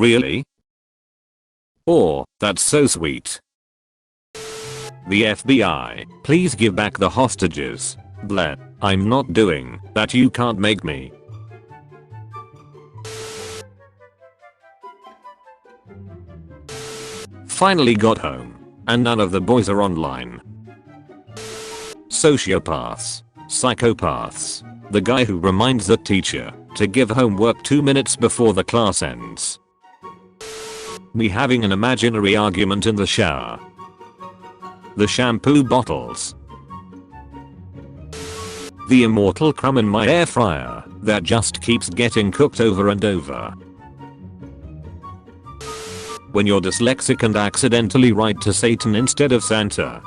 Really? Or, that's so sweet. The FBI, please give back the hostages. Bleh, I'm not doing that, you can't make me. Finally got home, and none of the boys are online. Sociopaths. Psychopaths. The guy who reminds the teacher to give homework 2 minutes before the class ends. Me having an imaginary argument in the shower. The shampoo bottles. The immortal crumb in my air fryer that just keeps getting cooked over and over. When you're dyslexic and accidentally write to Satan instead of Santa.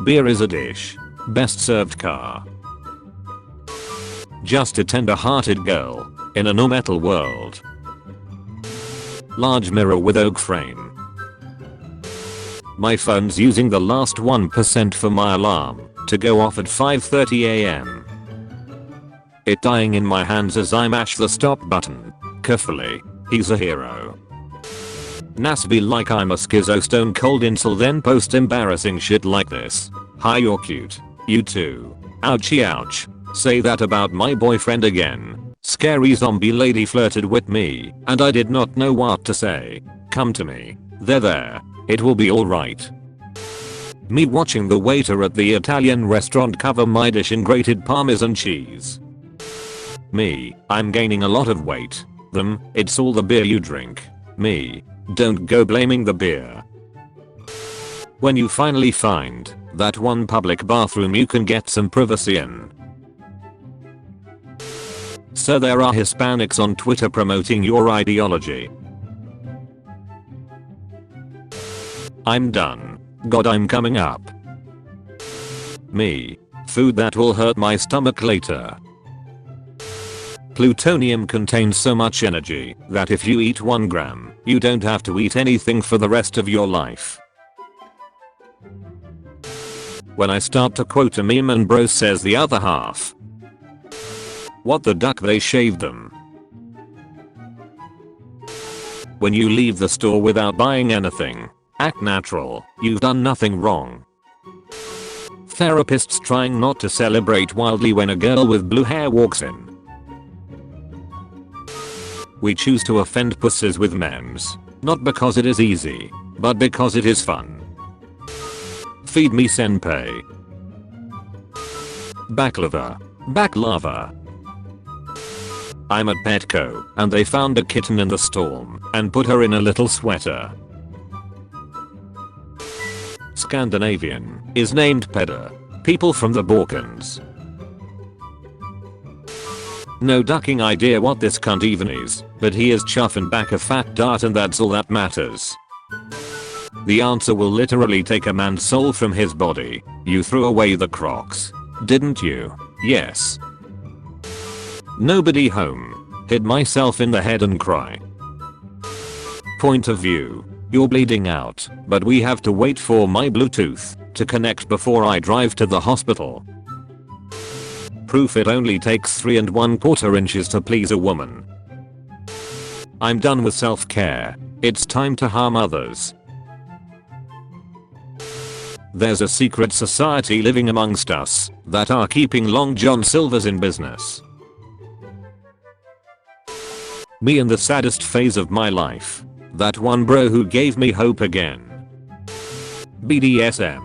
Beer is a dish. Best served car. Just a tender-hearted girl in a no-metal world. Large mirror with oak frame. My phone's using the last 1% for my alarm to go off at 5:30 AM. It dying in my hands as I mash the stop button. Carefully. He's a hero. Nas be like I'm a schizo stone cold incel then post embarrassing shit like this. Hi, you're cute. You too. Ouchie ouch. Say that about my boyfriend again. Scary zombie lady flirted with me and I did not know what to say. Come to me. There. It will be alright. Me watching the waiter at the Italian restaurant cover my dish in grated Parmesan cheese. Me, I'm gaining a lot of weight. Them, it's all the beer you drink. Me, don't go blaming the beer. When you finally find that one public bathroom you can get some privacy in. So there are Hispanics on Twitter promoting your ideology. I'm done. God, I'm coming up. Me, food that will hurt my stomach later. Plutonium contains so much energy that if you eat 1 gram, you don't have to eat anything for the rest of your life. When I start to quote a meme and bro says the other half. What the duck, they shaved them. When you leave the store without buying anything, act natural, you've done nothing wrong. Therapists trying not to celebrate wildly when a girl with blue hair walks in. We choose to offend pussies with memes, not because it is easy, but because it is fun. Feed me senpai. Baklava. I'm at Petco, and they found a kitten in the storm, and put her in a little sweater. Scandinavian is named Pedder. People from the Balkans. No ducking idea what this cunt even is, but he is chuffing back a fat dart and that's all that matters. The answer will literally take a man's soul from his body. You threw away the Crocs, didn't you? Yes. Nobody home. Hit myself in the head and cry. Point of view. You're bleeding out, but we have to wait for my Bluetooth to connect before I drive to the hospital. Proof it only takes 3 1/4 inches to please a woman. I'm done with self-care. It's time to harm others. There's a secret society living amongst us that are keeping Long John Silvers in business. Me in the saddest phase of my life. That one bro who gave me hope again. BDSM.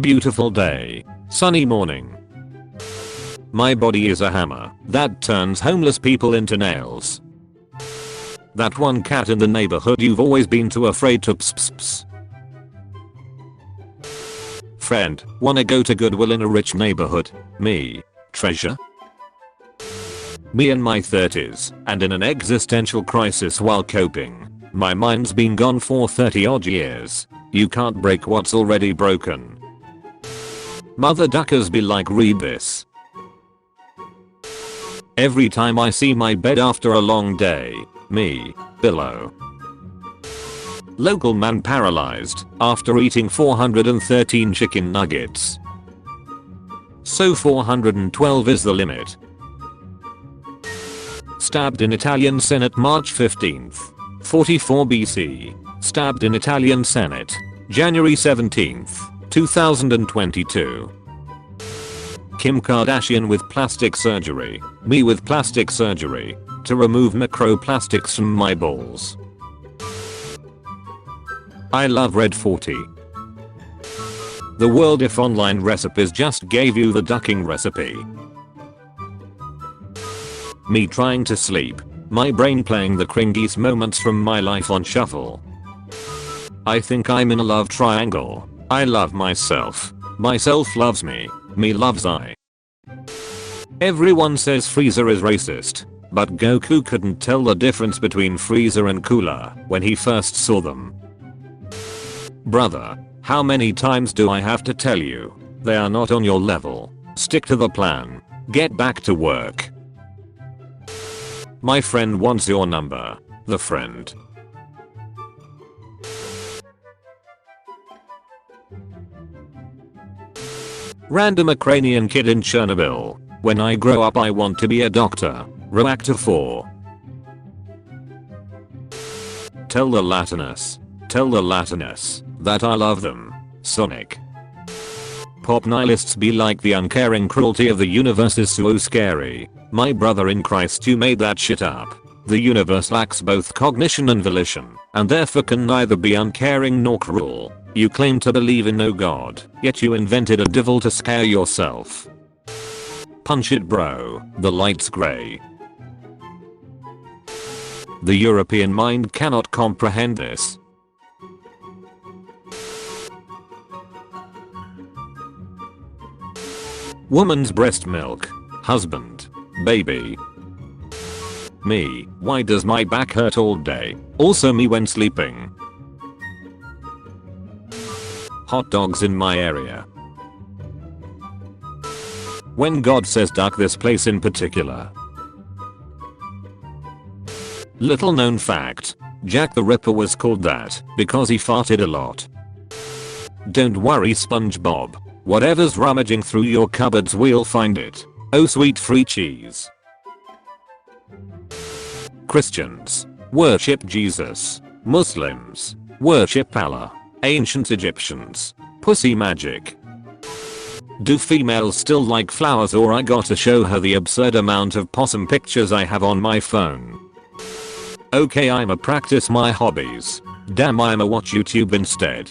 Beautiful day. Sunny morning. My body is a hammer that turns homeless people into nails. That one cat in the neighborhood you've always been too afraid to ps. Friend, wanna go to Goodwill in a rich neighborhood? Me. Treasure? Me in my 30s and in an existential crisis while coping. My mind's been gone for 30 odd years. You can't break what's already broken. Mother duckers be like, read this. Every time I see my bed after a long day, me, pillow. Local man paralyzed after eating 413 chicken nuggets. So 412 is the limit. Stabbed in Italian Senate March 15th, 44 BC. Stabbed in Italian Senate, January 17th, 2022. Kim Kardashian with plastic surgery. Me with plastic surgery to remove microplastics from my balls. I love Red 40. The world if online recipes just gave you the ducking recipe. Me trying to sleep. My brain playing the cringiest moments from my life on shuffle. I think I'm in a love triangle. I love myself. Myself loves me. Me loves I. Everyone says Freezer is racist, but Goku couldn't tell the difference between Freezer and Cooler when he first saw them. Brother, how many times do I have to tell you? They are not on your level. Stick to the plan. Get back to work. My friend wants your number. The friend. Random Ukrainian kid in Chernobyl. When I grow up I want to be a doctor. Reactor 4. Tell the Latinus. Tell the Latinus that I love them. Sonic. Pop nihilists be like the uncaring cruelty of the universe is so scary. My brother in Christ, you made that shit up. The universe lacks both cognition and volition, and therefore can neither be uncaring nor cruel. You claim to believe in no god, yet you invented a devil to scare yourself. Punch it bro, the light's grey. The European mind cannot comprehend this. Woman's breast milk. Husband. Baby. Me. Why does my back hurt all day? Also me when sleeping. Hot dogs in my area. When God says duck this place in particular. Little known fact. Jack the Ripper was called that because he farted a lot. Don't worry SpongeBob. Whatever's rummaging through your cupboards we'll find it. Oh sweet free cheese. Christians worship Jesus. Muslims worship Allah. Ancient Egyptians pussy magic. Do females still like flowers, or I gotta show her the absurd amount of possum pictures I have on my phone? Okay, I'ma practice my hobbies. Damn, I'ma watch YouTube instead.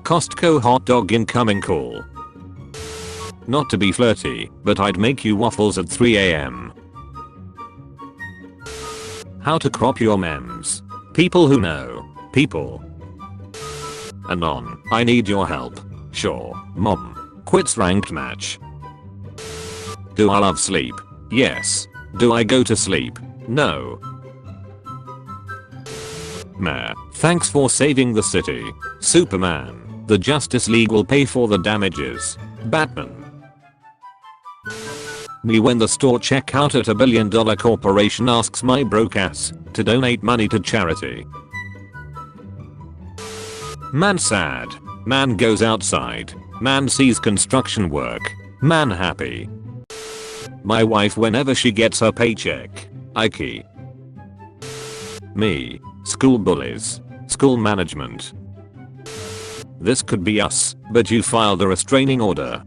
Costco hot dog incoming call. Not to be flirty, but I'd make you waffles at 3 AM. How to crop your memes. People who know. People. Anon, I need your help. Sure, mom. Quits ranked match. Do I love sleep? Yes. Do I go to sleep? No. Meh. Thanks for saving the city. Superman. The Justice League will pay for the damages. Batman. Me when the store checkout at $1 billion corporation asks my broke ass to donate money to charity. Man sad. Man goes outside. Man sees construction work. Man happy. My wife whenever she gets her paycheck. Ike. Me. School bullies. School management. This could be us, but you filed a restraining order.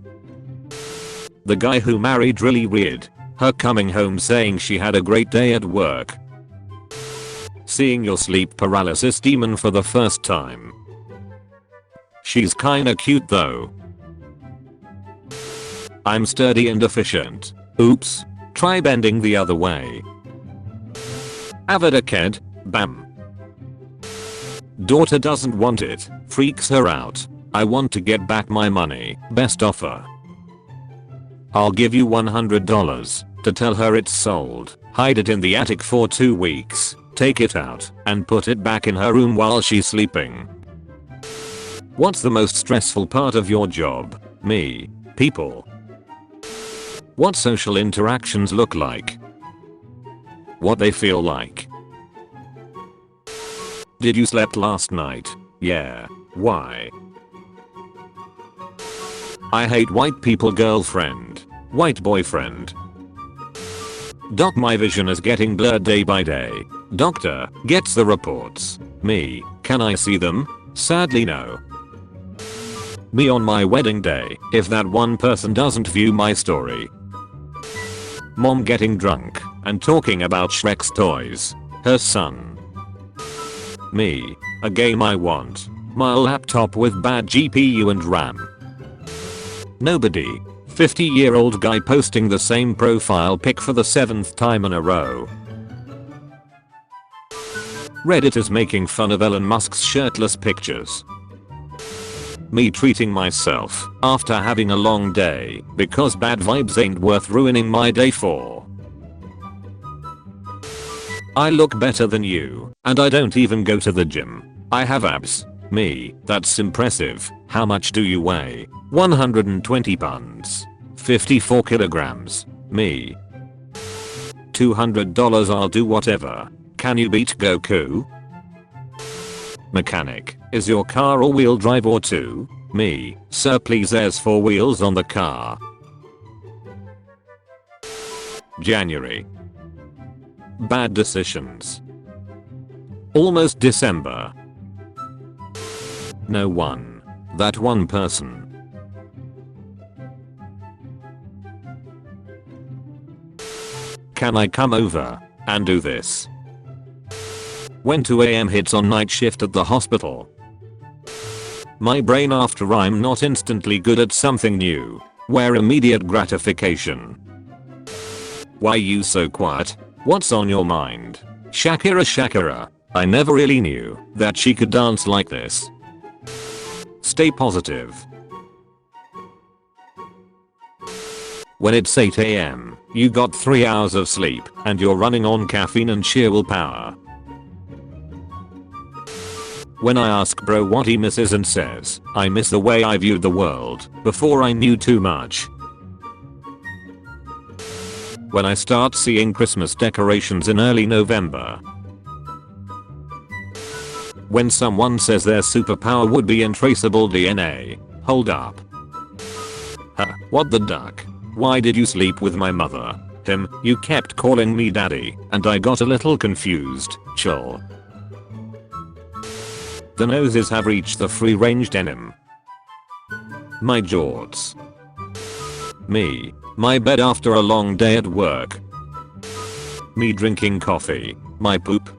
The guy who married really weird. Her coming home saying she had a great day at work. Seeing your sleep paralysis demon for the first time. She's kinda cute though. I'm sturdy and efficient. Oops. Try bending the other way. Avada kid. Bam. Daughter doesn't want it. Freaks her out. I want to get back my money. Best offer. I'll give you $100 to tell her it's sold. Hide it in the attic for 2 weeks. Take it out and put it back in her room while she's sleeping. What's the most stressful part of your job? Me. People. What social interactions look like. What they feel like. Did you slept last night? Yeah. Why? I hate white people girlfriend. White boyfriend. Doc, my vision is getting blurred day by day. Doctor gets the reports. Me, can I see them? Sadly no. Me on my wedding day, if that one person doesn't view my story. Mom getting drunk and talking about Shrek's toys. Her son. Me, a game I want. My laptop with bad GPU and RAM. Nobody. 50-year-old guy posting the same profile pic for the 7th time in a row. Reddit is making fun of Elon Musk's shirtless pictures. Me treating myself after having a long day because bad vibes ain't worth ruining my day for. I look better than you, and I don't even go to the gym. I have abs. Me, that's impressive. How much do you weigh? 120 pounds. 54 kilograms. Me. $200, I'll do whatever. Can you beat Goku? Mechanic, is your car all-wheel drive or two? Me, sir please there's 4 wheels on the car. January. Bad decisions. Almost December. No one. That one person. Can I come over and do this? When 2 AM hits on night shift at the hospital. My brain after I'm not instantly good at something new. Where immediate gratification. Why you so quiet? What's on your mind? Shakira. I never really knew that she could dance like this. Stay positive. When it's 8 AM, you got 3 hours of sleep and you're running on caffeine and sheer willpower. When I ask bro what he misses and says, I miss the way I viewed the world before I knew too much. When I start seeing Christmas decorations in early November. When someone says their superpower would be untraceable DNA. Hold up. Huh, what the duck? Why did you sleep with my mother? Him, you kept calling me daddy, and I got a little confused. Chill. The noses have reached the free-range denim. My jorts. Me. My bed after a long day at work. Me drinking coffee. My poop.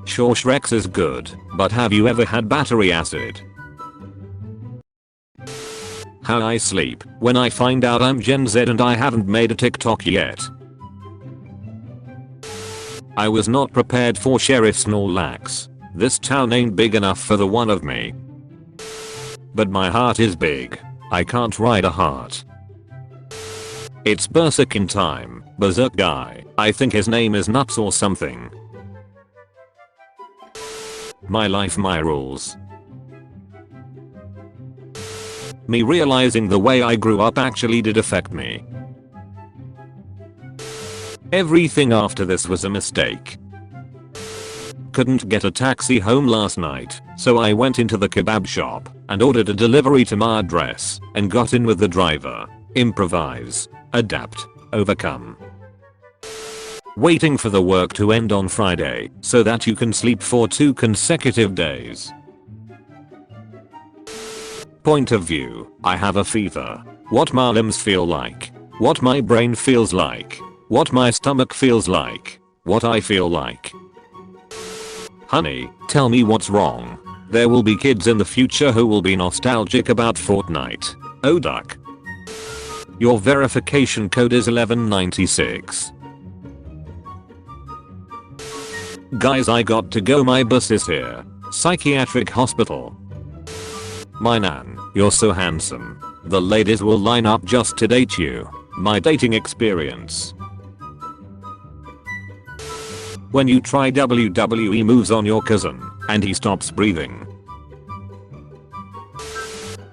Sure Shrek's is good, but have you ever had battery acid? How I sleep when I find out I'm Gen Z and I haven't made a TikTok yet. I was not prepared for Sheriff Snorlax. This town ain't big enough for the one of me. But my heart is big. I can't ride a heart. It's Berserk in time. Berserk guy. I think his name is Nuts or something. My life, my rules. Me realizing the way I grew up actually did affect me. Everything after this was a mistake. Couldn't get a taxi home last night, so I went into the kebab shop and ordered a delivery to my address and got in with the driver. Improvise. Adapt. Overcome. Waiting for the work to end on Friday so that you can sleep for 2 consecutive days. Point of view. I have a fever. What my limbs feel like. What my brain feels like. What my stomach feels like. What I feel like. Honey, tell me what's wrong. There will be kids in the future who will be nostalgic about Fortnite. Oh duck. Your verification code is 1196. Guys, I got to go, my bus is here. Psychiatric hospital. My nan, you're so handsome. The ladies will line up just to date you. My dating experience. When you try WWE moves on your cousin and he stops breathing.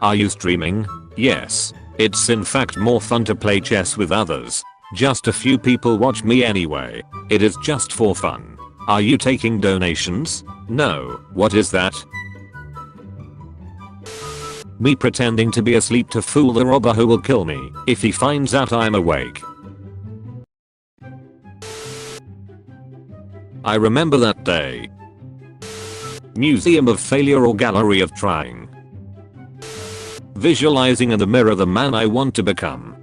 Are you streaming? Yes. It's in fact more fun to play chess with others. Just a few people watch me anyway. It is just for fun. Are you taking donations? No. What is that? Me pretending to be asleep to fool the robber who will kill me if he finds out I'm awake. I remember that day. Museum of failure or gallery of trying. Visualizing in the mirror the man I want to become.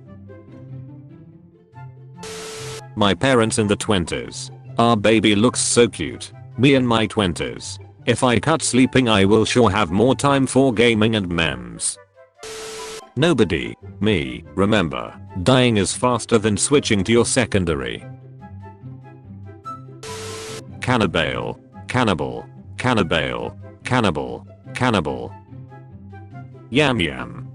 My parents in the 20s. Our baby looks so cute. Me in my 20s. If I cut sleeping I will sure have more time for gaming and memes. Nobody, me, remember, dying is faster than switching to your secondary. Cannibal, cannibal, cannibal, cannibal, cannibal. Yam yam.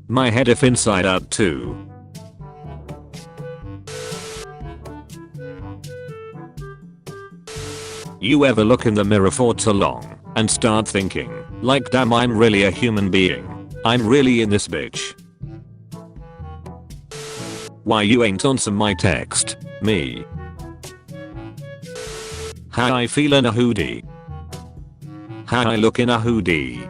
My head if inside out too. You ever look in the mirror for too long and start thinking, like damn I'm really a human being. I'm really in this bitch. Why you ain't answer my text, me. How I feel in a hoodie. How I look in a hoodie.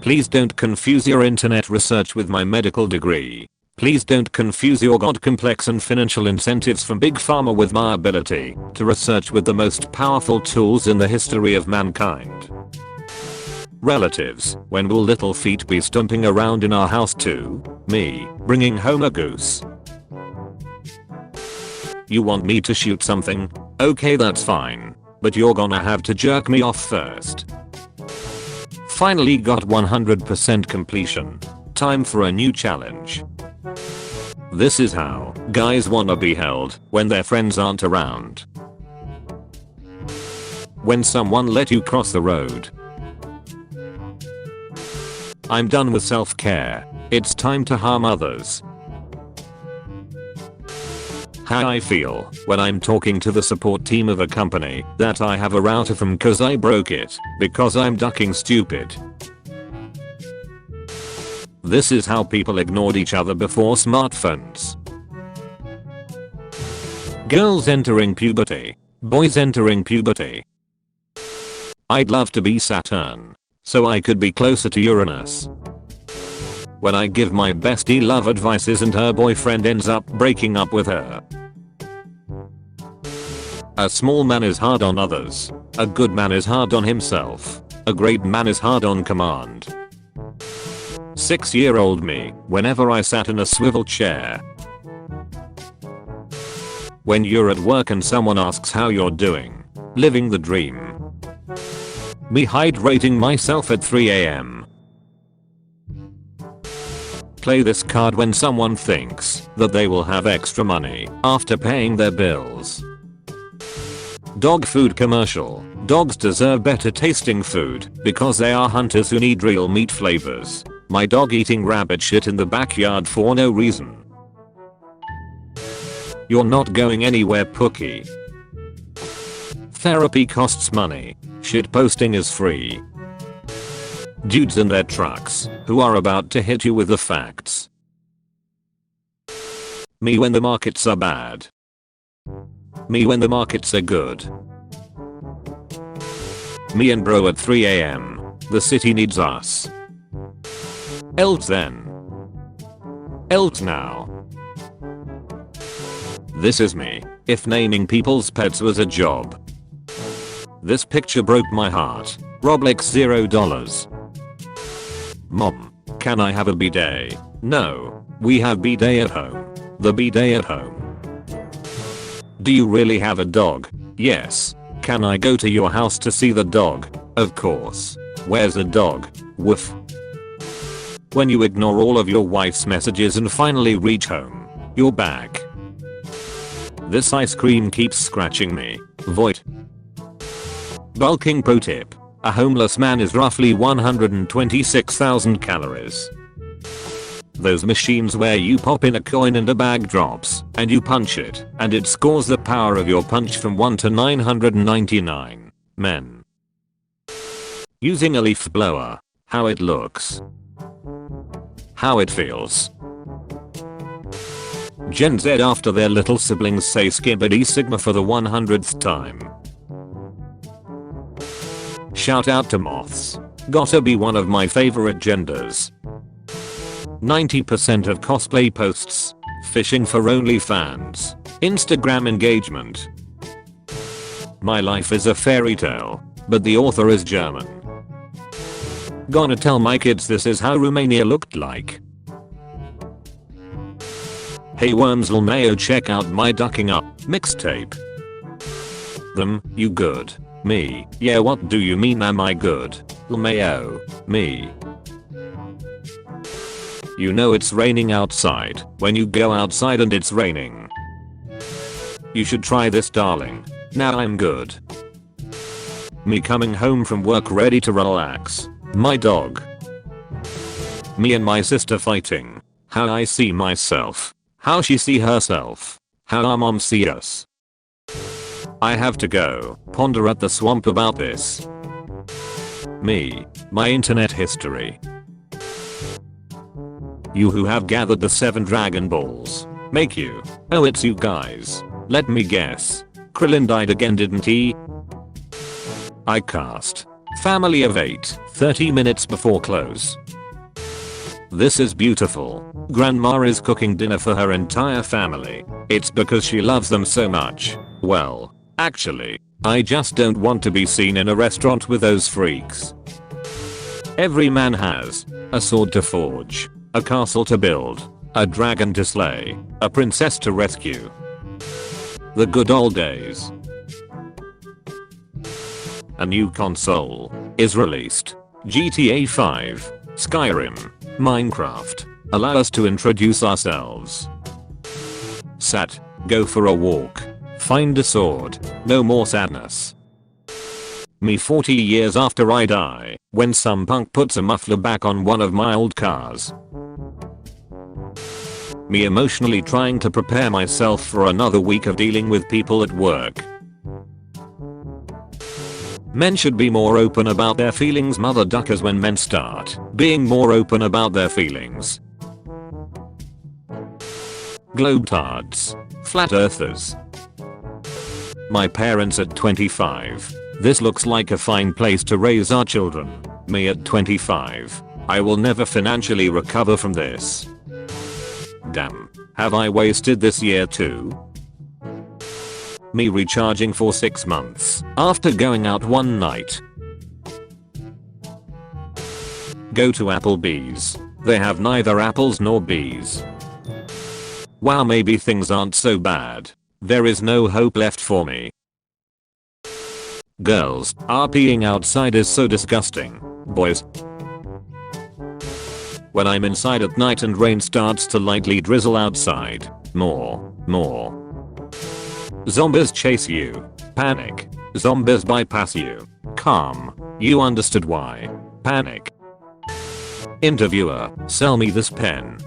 Please don't confuse your internet research with my medical degree. Please don't confuse your god complex and financial incentives from Big Pharma with my ability to research with the most powerful tools in the history of mankind. Relatives, when will little feet be stomping around in our house too? Me, bringing home a goose. You want me to shoot something? Okay, that's fine. But you're gonna have to jerk me off first. Finally got 100% completion. Time for a new challenge. This is how guys wanna be held when their friends aren't around. When someone let you cross the road. I'm done with self-care. It's time to harm others. How I feel when I'm talking to the support team of a company that I have a router from cause I broke it because I'm ducking stupid. This is how people ignored each other before smartphones. Girls entering puberty. Boys entering puberty. I'd love to be Saturn, so I could be closer to Uranus. When I give my bestie love advices and her boyfriend ends up breaking up with her. A small man is hard on others. A good man is hard on himself. A great man is hard on command. 6-year-old me, whenever I sat in a swivel chair. When you're at work and someone asks how you're doing. Living the dream. Me hydrating myself at 3 AM. Play this card when someone thinks that they will have extra money after paying their bills. Dog food commercial. Dogs deserve better tasting food because they are hunters who need real meat flavors. My dog eating rabbit shit in the backyard for no reason. You're not going anywhere, Pookie. Therapy costs money. Shit posting is free. Dudes in their trucks who are about to hit you with the facts. Me when the markets are bad. Me when the markets are good. Me and bro at 3 AM. The city needs us. Else then. Else now. This is me, if naming people's pets was a job. This picture broke my heart. Roblox $0. Mom, can I have a bidet? No, we have bidet at home. The bidet at home. Do you really have a dog? Yes. Can I go to your house to see the dog? Of course. Where's the dog? Woof. When you ignore all of your wife's messages and finally reach home, you're back. This ice cream keeps scratching me. Void. Bulking pro tip. A homeless man is roughly 126,000 calories. Those machines where you pop in a coin and a bag drops, and you punch it, and it scores the power of your punch from 1 to 999. Men. Using a leaf blower. How it looks. How it feels. Gen Z after their little siblings say skibbity sigma for the 100th time. Shout out to moths. Gotta be one of my favorite genders. 90% of cosplay posts Fishing for OnlyFans. Instagram engagement. My life is a fairy tale, but the author is German. Gonna tell my kids this is how Romania looked like. Hey Wormsl Mayo, check out my Ducking Up mixtape. Them, you good. Me, yeah, what do you mean am I good? Mayo, me. You know it's raining outside when you go outside and it's raining. You should try this, darling. Now I'm good. Me coming home from work ready to relax. My dog. Me and my sister fighting. How I see myself. How she see herself. How our mom see us. I have to go ponder at the swamp about this. Me. My internet history. You who have gathered the 7 Dragon Balls. Make you. Oh, it's you guys. Let me guess. Krillin died again, didn't he? I cast. Family of 8, 30 minutes before close. This is beautiful. Grandma is cooking dinner for her entire family. It's because she loves them so much. Well, actually, I just don't want to be seen in a restaurant with those freaks. Every man has a sword to forge, a castle to build, a dragon to slay, a princess to rescue. The good old days. A new console is released. GTA 5, Skyrim, Minecraft. Allow us to introduce ourselves. Sat, go for a walk. Find a sword. No more sadness. Me 40 years after I die, when some punk puts a muffler back on one of my old cars. Me emotionally trying to prepare myself for another week of dealing with people at work. Men should be more open about their feelings, mother duckers, when men start being more open about their feelings. Globetards. Flat earthers. My parents at 25. This looks like a fine place to raise our children. Me at 25. I will never financially recover from this. Damn. Have I wasted this year too? Me recharging for 6 months after going out one night. Go to Applebee's. They have neither apples nor bees. Wow, maybe things aren't so bad. There is no hope left for me. Girls are peeing outside is so disgusting. Boys. When I'm inside at night and rain starts to lightly drizzle outside. More. Zombies chase you. Panic. Zombies bypass you. Calm. You understood why. Panic. Interviewer, sell me this pen.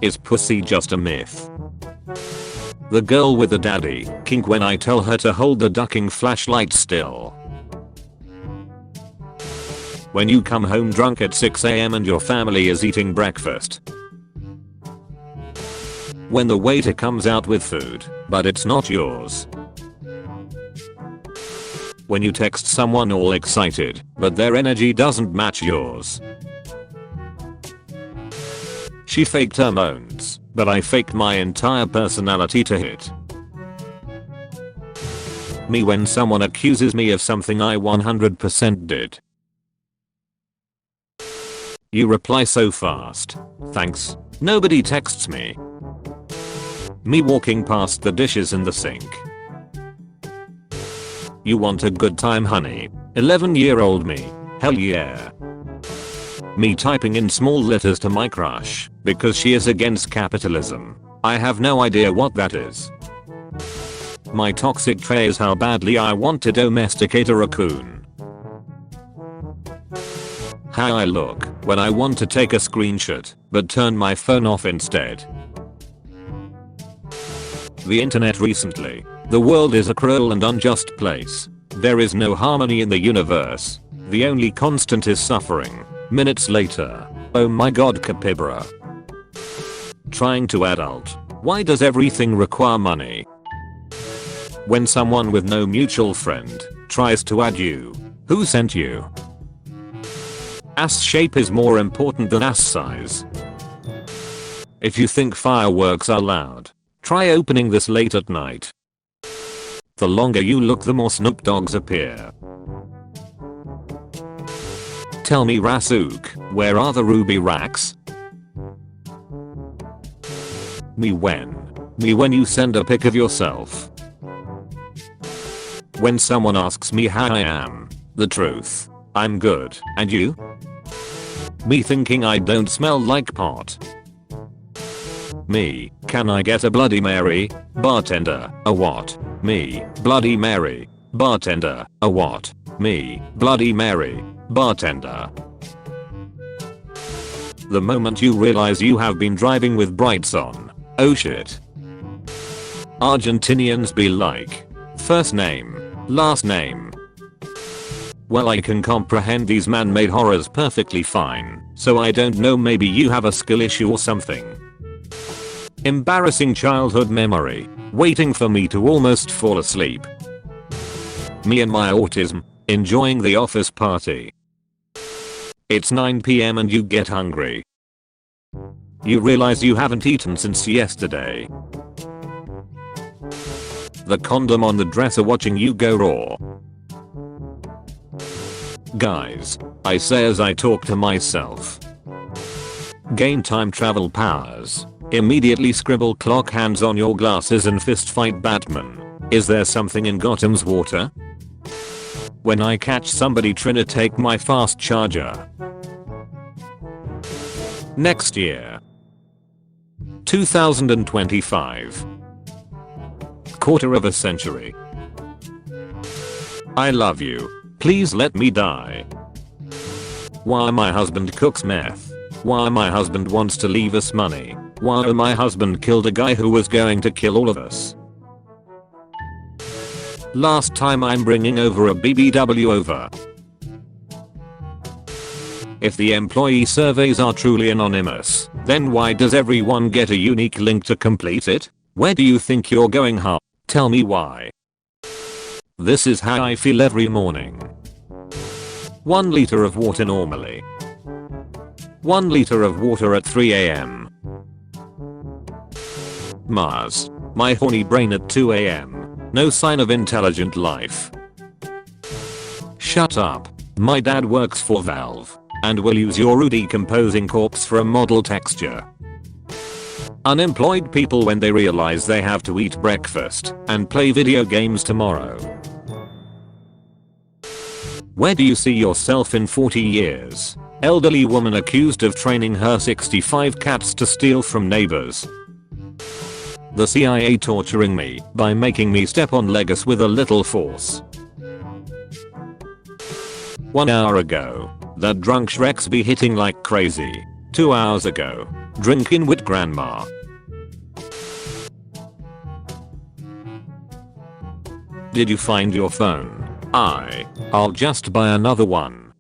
Is pussy just a myth? The girl with the daddy kink when I tell her to hold the ducking flashlight still. When you come home drunk at 6 AM and your family is eating breakfast. When the waiter comes out with food, but it's not yours. When you text someone all excited, but their energy doesn't match yours. She faked her moans, but I faked my entire personality to hit. Me when someone accuses me of something I 100% did. You reply so fast. Thanks. Nobody texts me. Me walking past the dishes in the sink. You want a good time, honey? 11-year-old me. Hell yeah. Me typing in small letters to my crush because she is against capitalism. I have no idea what that is. My toxic trait is how badly I want to domesticate a raccoon. How I look when I want to take a screenshot but turn my phone off instead. The internet recently. The world is a cruel and unjust place. There is no harmony in the universe. The only constant is suffering. Minutes later. Oh my god, capybara. Trying to adult. Why does everything require money? When someone with no mutual friend tries to add you. Who sent you? Ass shape is more important than ass size. If you think fireworks are loud, try opening this late at night. The longer you look, the more Snoop Dogs appear. Tell me, Rasuk, where are the ruby racks? Me when you send a pic of yourself. When someone asks me how I am, the truth, I'm good, and you? Me thinking I don't smell like pot. Me, can I get a Bloody Mary, bartender, a what? Me, Bloody Mary, bartender, a what? Me, Bloody Mary, bartender. The moment you realize you have been driving with brights on, oh shit. Argentinians be like, first name, last name. Well, I can comprehend these man-made horrors perfectly fine, so I don't know, maybe you have a skill issue or something. Embarrassing childhood memory, waiting for me to almost fall asleep. Me and my autism, enjoying the office party. It's 9 PM and you get hungry. You realize you haven't eaten since yesterday. The condom on the dresser watching you go raw. Guys, I say as I talk to myself. Gain time travel powers. Immediately scribble clock hands on your glasses and fist fight Batman. Is there something in Gotham's water? When I catch somebody trying to take my fast charger. Next year. 2025. Quarter of a century. I love you. Please let me die. Why my husband cooks meth. Why my husband wants to leave us money. Why my husband killed a guy who was going to kill all of us. Last time I'm bringing over a BBW over. If the employee surveys are truly anonymous, then why does everyone get a unique link to complete it? Where do you think you're going, huh? Tell me why. This is how I feel every morning. 1 liter of water normally. 1 liter of water at 3 AM. Mars. My horny brain at 2 AM. No sign of intelligent life. Shut up. My dad works for Valve and will use your decomposing corpse for a model texture. Unemployed people when they realize they have to eat breakfast and play video games tomorrow. Where do you see yourself in 40 years? Elderly woman accused of training her 65 cats to steal from neighbors. The CIA torturing me by making me step on Legos with a little force. 1 hour ago, that drunk Shreks be hitting like crazy. 2 hours ago, drinking with grandma. Did you find your phone? I'll just buy another one.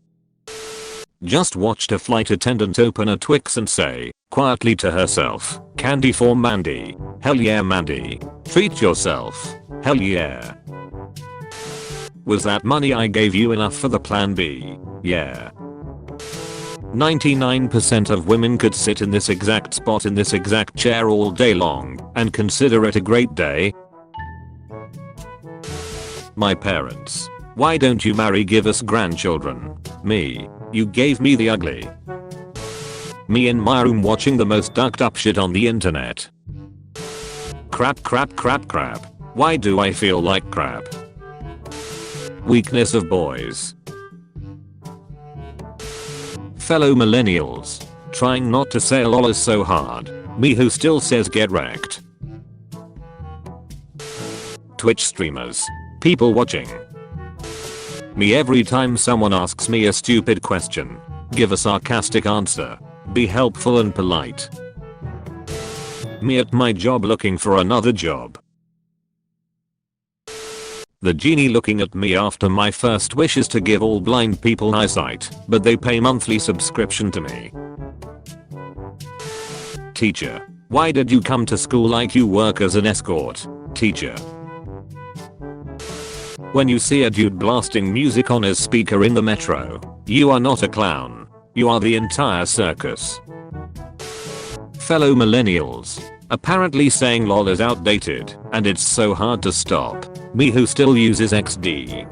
Just watched a flight attendant open a Twix and say, quietly to herself, candy for Mandy. Hell yeah, Mandy. Treat yourself. Hell yeah. Was that money I gave you enough for the plan B? Yeah. 99% of women could sit in this exact spot in this exact chair all day long and consider it a great day. My parents. Why don't you marry, give us grandchildren? Me. You gave me the ugly. Me in my room watching the most ducked up shit on the internet. Crap. Why do I feel like crap? Weakness of boys. Fellow millennials. Trying not to say lol is so hard. Me who still says get wrecked. Twitch streamers. People watching. Me every time someone asks me a stupid question. Give a sarcastic answer. Be helpful and polite. Me at my job looking for another job. The genie looking at me after my first wish is to give all blind people eyesight, but they pay monthly subscription to me. Teacher. Why did you come to school like you work as an escort? Teacher. When you see a dude blasting music on his speaker in the metro, you are not a clown. You are the entire circus. Fellow millennials. Apparently saying lol is outdated and it's so hard to stop. Me who still uses XD.